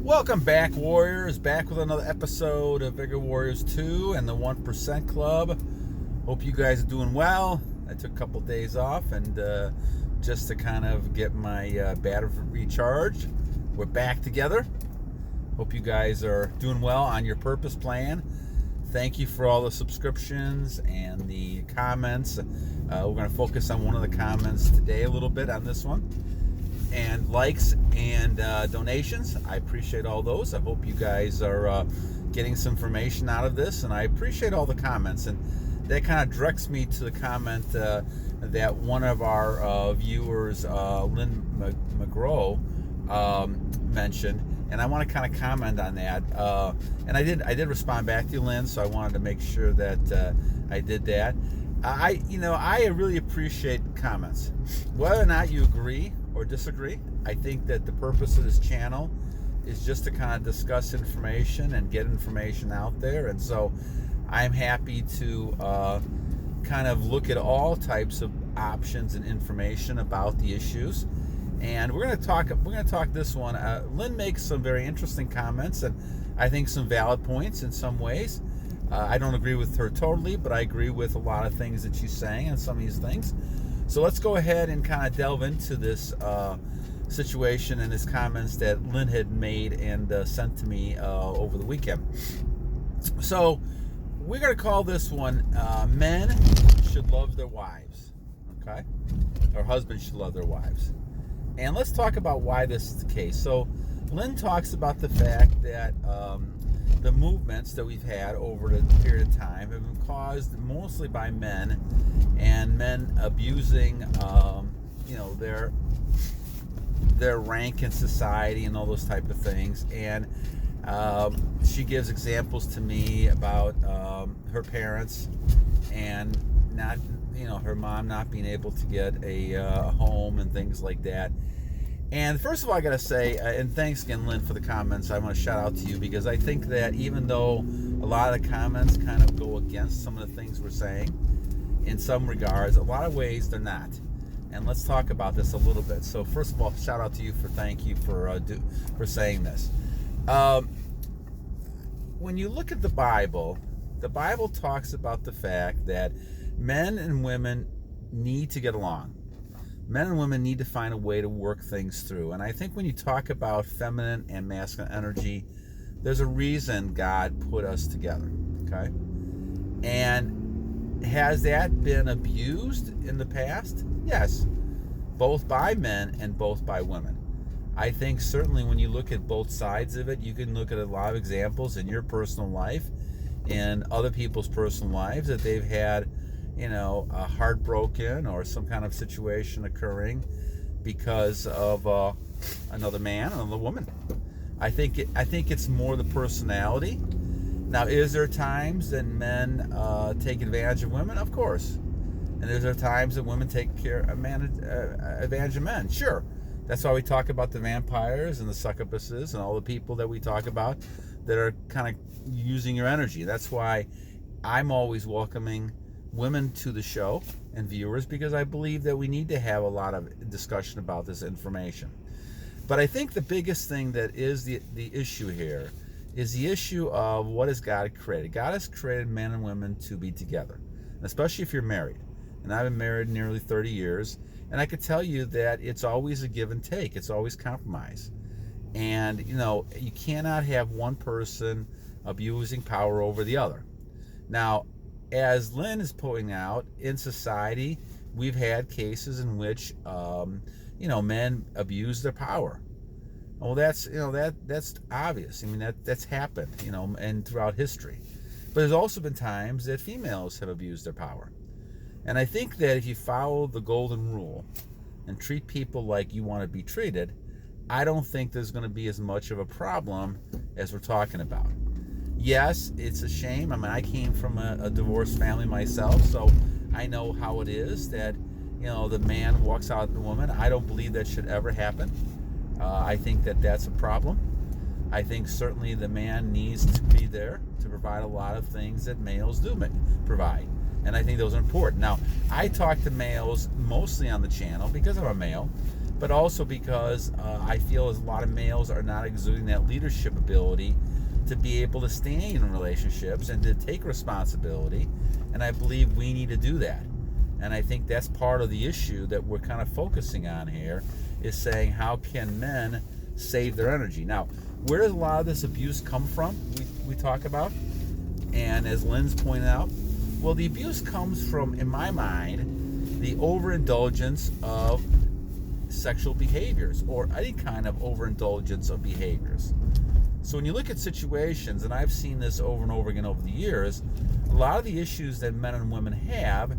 Welcome back, Warriors. Back with another episode of Vigor Warriors 2 and the 1% Club. Hope you guys are doing well. I took a couple days off and just to kind of get my battery recharged. We're back together. Hope you guys are doing well on your purpose plan. Thank you for all the subscriptions and the comments. We're going to focus on one of the comments today a little bit on this one. And likes and donations. I appreciate all those. I hope you guys are getting some information out of this, and I appreciate all the comments. And that kind of directs me to the comment that one of our viewers, Lynn McGraw, mentioned, and I want to kind of comment on that. And I did respond back to you, Lynn, so I wanted to make sure that I did that. I really appreciate comments, whether or not you agree or disagree. I think that the purpose of this channel is just to kind of discuss information and get information out there, and so I'm happy to kind of look at all types of options and information about the issues. And we're going to talk this one. Lynn makes some very interesting comments, and I think some valid points in some ways. I don't agree with her totally, but I agree with a lot of things that she's saying and some of these things. So let's go ahead and kind of delve into this situation and his comments that Lynn had made and sent to me over the weekend. So we're going to call this one Men Should Love Their Wives, okay? Or husbands should love their wives. And let's talk about why this is the case. So Lynn talks about the fact that the movements that we've had over the period of time have been caused mostly by men, and men abusing their rank in society and all those type of things. And she gives examples to me about her parents and not, her mom not being able to get a home and things like that. And first of all, I got to say, and thanks again, Lynn, for the comments. I want to shout out to you because I think that even though a lot of the comments kind of go against some of the things we're saying, in some regards, a lot of ways they're not. And let's talk about this a little bit. So first of all, shout out to you thank you for saying this. When you look at the Bible talks about the fact that men and women need to get along. Men and women need to find a way to work things through. And I think when you talk about feminine and masculine energy, there's a reason God put us together, okay? And has that been abused in the past? Yes, both by men and both by women. I think certainly when you look at both sides of it, you can look at a lot of examples in your personal life and other people's personal lives that they've had heartbroken or some kind of situation occurring because of another man, another woman. I think it's more the personality. Now, is there times that men take advantage of women? Of course. And is there times that women take advantage of men? Sure. That's why we talk about the vampires and the succubuses and all the people that we talk about that are kind of using your energy. That's why I'm always welcoming women to the show and viewers, because I believe that we need to have a lot of discussion about this information. But I think the biggest thing that is the issue here is the issue of what has God created. God has created men and women to be together, especially if you're married. And I've been married nearly 30 years, and I could tell you that it's always a give and take. It's always compromise. And, you cannot have one person abusing power over the other. Now, as Lynn is pointing out, in society, we've had cases in which, men abuse their power. Well, that's obvious. I mean, that's happened, and throughout history. But there's also been times that females have abused their power. And I think that if you follow the golden rule and treat people like you want to be treated, I don't think there's going to be as much of a problem as we're talking about. Yes, it's a shame. I mean, I came from a divorced family myself, so I know how it is that, the man walks out the woman. I don't believe that should ever happen. I think that that's a problem. I think certainly the man needs to be there to provide a lot of things that males do provide. And I think those are important. Now, I talk to males mostly on the channel because I'm a male, but also because I feel as a lot of males are not exuding that leadership ability to be able to stand in relationships and to take responsibility. And I believe we need to do that. And I think that's part of the issue that we're kind of focusing on here, is saying how can men save their energy. Now, where does a lot of this abuse come from? We talk about, and as Lynn's pointed out, well, the abuse comes from, in my mind, the overindulgence of sexual behaviors, or any kind of overindulgence of behaviors. So when you look at situations, and I've seen this over and over again over the years, a lot of the issues that men and women have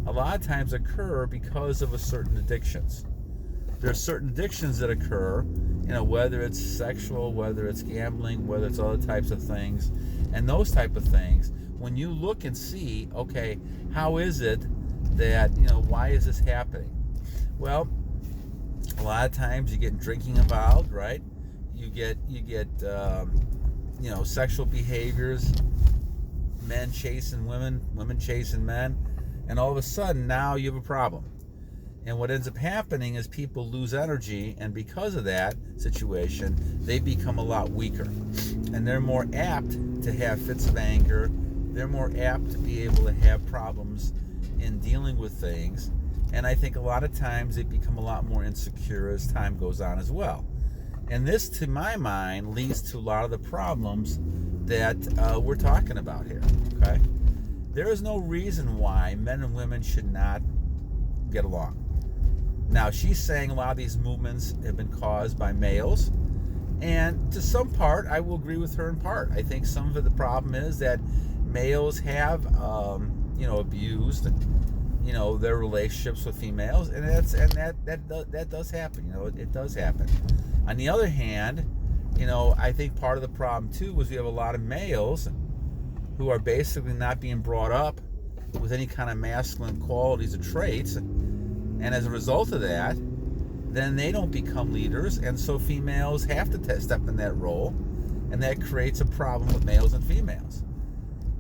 a lot of times occur because of a certain addictions. There are certain addictions that occur, whether it's sexual, whether it's gambling, whether it's other types of things, and those type of things. When you look and see, okay, how is it that, why is this happening? Well, a lot of times you get drinking involved, right? You get sexual behaviors, men chasing women, women chasing men, and all of a sudden now you have a problem. And what ends up happening is people lose energy, and because of that situation, they become a lot weaker. And they're more apt to have fits of anger. They're more apt to be able to have problems in dealing with things. And I think a lot of times they become a lot more insecure as time goes on as well. And this, to my mind, leads to a lot of the problems that we're talking about here, okay? There is no reason why men and women should not get along. Now, she's saying a lot of these movements have been caused by males, and to some part, I will agree with her in part. I think some of the problem is that males have, abused, their relationships with females, and that does happen. It does happen. On the other hand, I think part of the problem too was we have a lot of males who are basically not being brought up with any kind of masculine qualities or traits, and as a result of that, then they don't become leaders, and so females have to step in that role, and that creates a problem with males and females.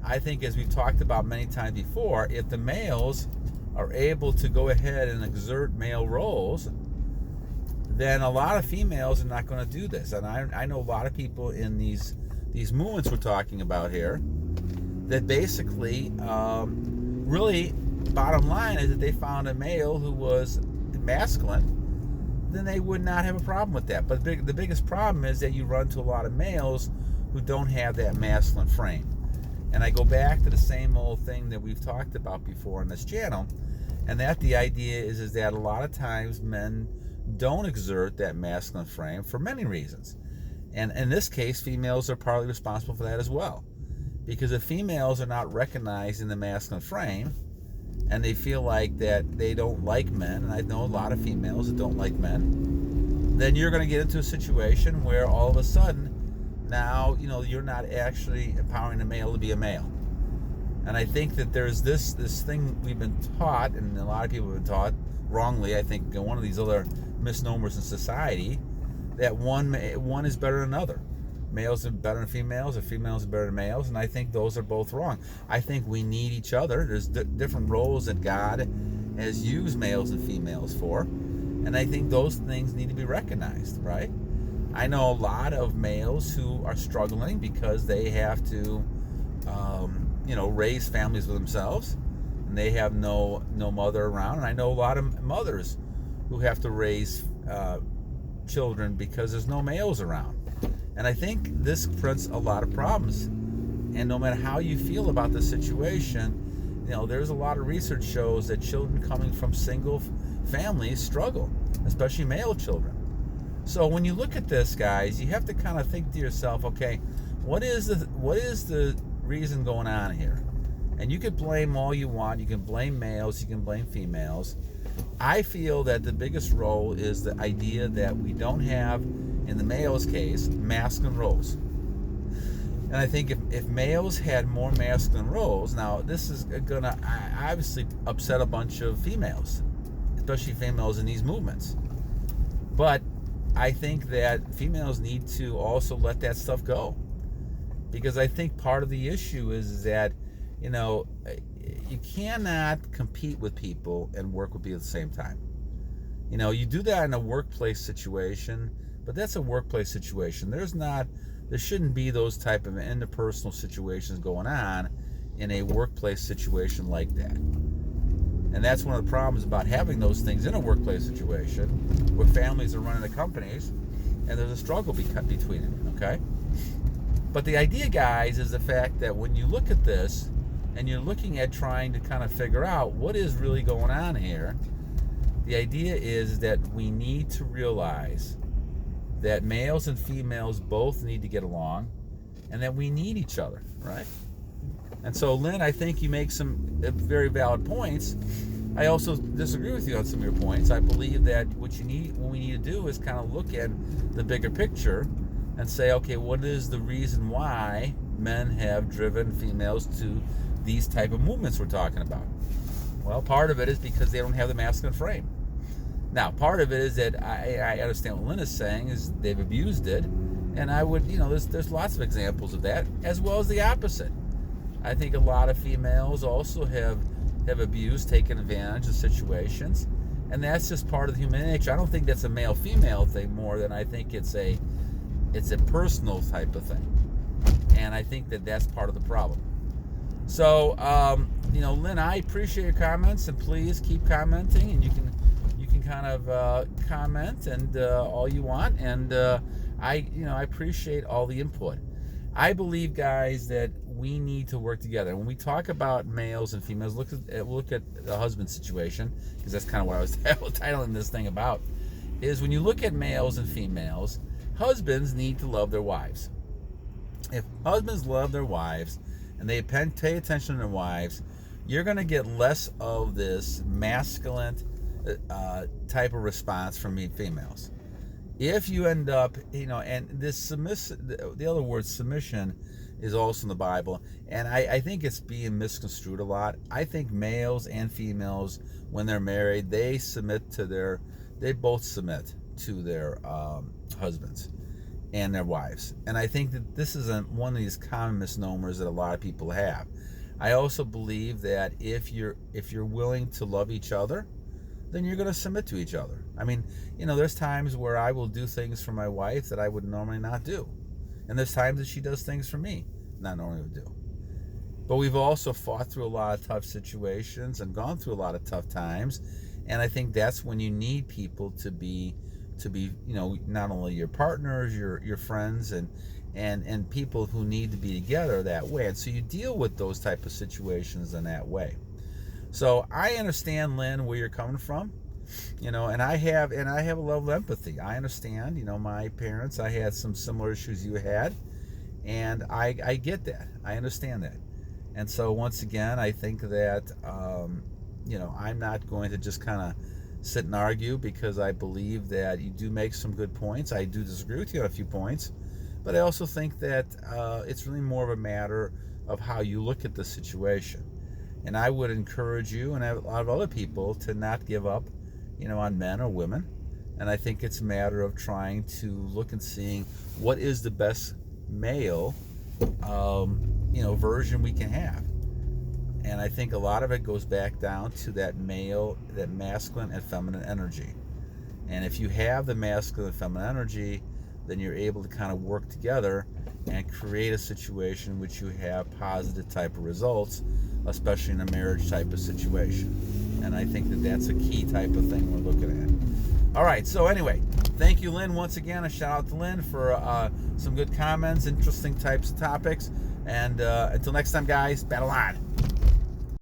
I think, as we've talked about many times before, if the males are able to go ahead and exert male roles, then a lot of females are not going to do this. And I know a lot of people in these movements we're talking about here that basically, really, bottom line is that they found a male who was masculine, then they would not have a problem with that. But the biggest problem is that you run to a lot of males who don't have that masculine frame. And I go back to the same old thing that we've talked about before on this channel, and that the idea is that a lot of times men don't exert that masculine frame for many reasons. And in this case, females are partly responsible for that as well. Because if females are not recognizing the masculine frame, and they feel like that they don't like men, and I know a lot of females that don't like men, then you're going to get into a situation where all of a sudden, now, you're not actually empowering a male to be a male. And I think that there's this thing we've been taught, and a lot of people have been taught wrongly, I think, one of these other misnomers in society, that one is better than another. Males are better than females, or females are better than males, and I think those are both wrong. I think we need each other. There's different roles that God has used males and females for, and I think those things need to be recognized, right? I know a lot of males who are struggling because they have to, raise families for themselves, and they have no mother around. And I know a lot of mothers who have to raise children because there's no males around. And I think this presents a lot of problems. And no matter how you feel about the situation, there's a lot of research shows that children coming from single families struggle, especially male children. So when you look at this, guys, you have to kind of think to yourself, okay, what is the reason going on here? And you could blame all you want. You can blame males. You can blame females. I feel that the biggest role is the idea that we don't have, in the male's case, masculine roles. And I think if males had more masculine roles, now this is going to obviously upset a bunch of females, especially females in these movements. But I think that females need to also let that stuff go. Because I think part of the issue is that, you cannot compete with people and work with people at the same time. You do that in a workplace situation, but that's a workplace situation. There shouldn't be those type of interpersonal situations going on in a workplace situation like that. And that's one of the problems about having those things in a workplace situation where families are running the companies and there's a struggle between them, okay? But the idea, guys, is the fact that when you look at this and you're looking at trying to kind of figure out what is really going on here, the idea is that we need to realize that males and females both need to get along and that we need each other, right? And so, Lynn, I think you make some very valid points. I also disagree with you on some of your points. I believe that what we need to do is kind of look at the bigger picture and say, okay, what is the reason why men have driven females to these type of movements we're talking about? Well, part of it is because they don't have the masculine frame. Now, part of it is that I understand what Lynn is saying is they've abused it, and I would, there's lots of examples of that, as well as the opposite. I think a lot of females also have abused, taken advantage of situations, and that's just part of the human nature. I don't think that's a male-female thing more than I think it's a personal type of thing, and I think that's part of the problem. So, Lynn, I appreciate your comments, and please keep commenting, and you can kind of comment and all you want, and I appreciate all the input. I believe, guys, that we need to work together. When we talk about males and females, look at the husband situation, because that's kind of what I was titling this thing about, is when you look at males and females, husbands need to love their wives. If husbands love their wives and they pay attention to their wives, you're going to get less of this masculine type of response from females. If you end up, and this submissive, the other word submission is also in the Bible, and I think it's being misconstrued a lot. I think males and females, when they're married, they both submit to their husbands and their wives. And I think that this is one of these common misnomers that a lot of people have. I also believe that if you're willing to love each other, then you're going to submit to each other. I mean, there's times where I will do things for my wife that I would normally not do. And there's times that she does things for me not normally would do. But we've also fought through a lot of tough situations and gone through a lot of tough times. And I think that's when you need people to be not only your partners, your friends, and people who need to be together that way. And so you deal with those type of situations in that way. So I understand, Lynn, where you're coming from, and I have a level of empathy. I understand, my parents, I had some similar issues you had, and I get that. I understand that. And so once again, I think that, I'm not going to just kind of sit and argue, because I believe that you do make some good points. I do disagree with you on a few points, but I also think that it's really more of a matter of how you look at the situation. And I would encourage you and a lot of other people to not give up, on men or women. And I think it's a matter of trying to look and seeing what is the best male, version we can have. And I think a lot of it goes back down to that masculine and feminine energy. And if you have the masculine and feminine energy, then you're able to kind of work together and create a situation which you have positive type of results, especially in a marriage type of situation. And I think that that's a key type of thing we're looking at. All right, so anyway, thank you, Lynn, once again. A shout out to Lynn for some good comments, interesting types of topics. And until next time, guys, battle on.